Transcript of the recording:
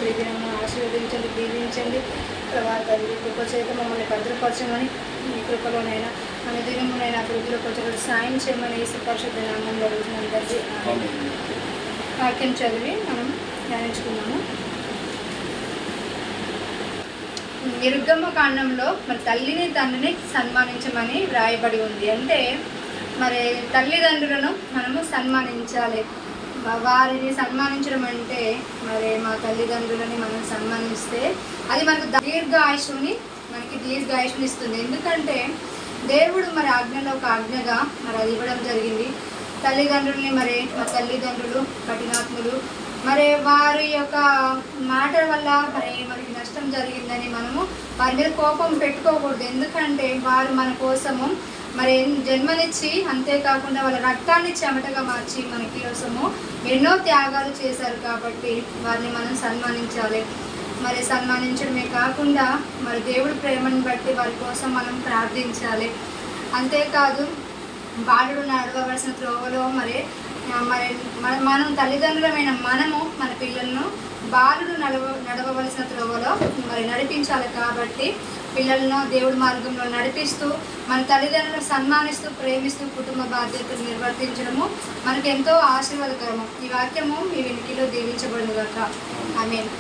ఇప్పుడు ఈ దినము ఆశీర్వదించండి, దీవించండి. ప్రభా తండ్రి కృప చేత మమ్మల్ని భద్రపరచమని మీ కృపలోనైనా మన దినమునైనా అభివృద్ధిలోకి సాయం చేయమని యేసు పరిశుద్ధ నామములో అడుగుతున్నాం తండ్రి. వాక్యం చదివి మనం ధ్యానించుకున్నాము. నిర్గమ కాండంలో మరి తల్లిని తండ్రిని సన్మానించమని వ్రాయబడి ఉంది. అంటే మరి తల్లిదండ్రులను మనము సన్మానించాలి. వారిని సన్మానించడం అంటే మరి మా తల్లిదండ్రులని మనం సన్మానిస్తే అది మనకు దీర్ఘాయుష్ని ఇస్తుంది. ఎందుకంటే దేవుడు మరి ఆజ్ఞలో ఒక ఆజ్ఞగా మరి అది ఇవ్వడం జరిగింది. తల్లిదండ్రుల్ని మరి మా తల్లిదండ్రులు కఠినాత్ములు, మరి వారి యొక్క మాటల వల్ల మనకి నష్టం జరిగిందని మనము వారి మీద కోపం పెట్టుకోకూడదు. ఎందుకంటే వారు మన కోసము మరి జన్మనిచ్చి, అంతేకాకుండా వాళ్ళ రక్తాన్ని చెమటగా మార్చి మన కోసము ఎన్నో త్యాగాలు చేశారు. కాబట్టి వారిని మనం సన్మానించాలి. మరి సన్మానించడమే కాకుండా మరి దేవుడి ప్రేమను బట్టి వారి కోసం మనం ప్రార్థించాలి. అంతేకాదు బాలుడు నడవవలసిన త్రోవలో మరి మనం తల్లిదండ్రులమైన మనము మన పిల్లలను బాలుడు నడవవలసిన త్రోవలో మరి నడిపించాలి. కాబట్టి పిల్లలను దేవుడి మార్గంలో నడిపిస్తూ మన తల్లిదండ్రులను సన్మానిస్తూ ప్రేమిస్తూ కుటుంబ బాధ్యతలు నిర్వర్తించడము మనకు ఎంతో ఆశీర్వాదకరము. ఈ వాక్యము మీ వెనుకలో దీవించబడును గాక. ఆమేన్.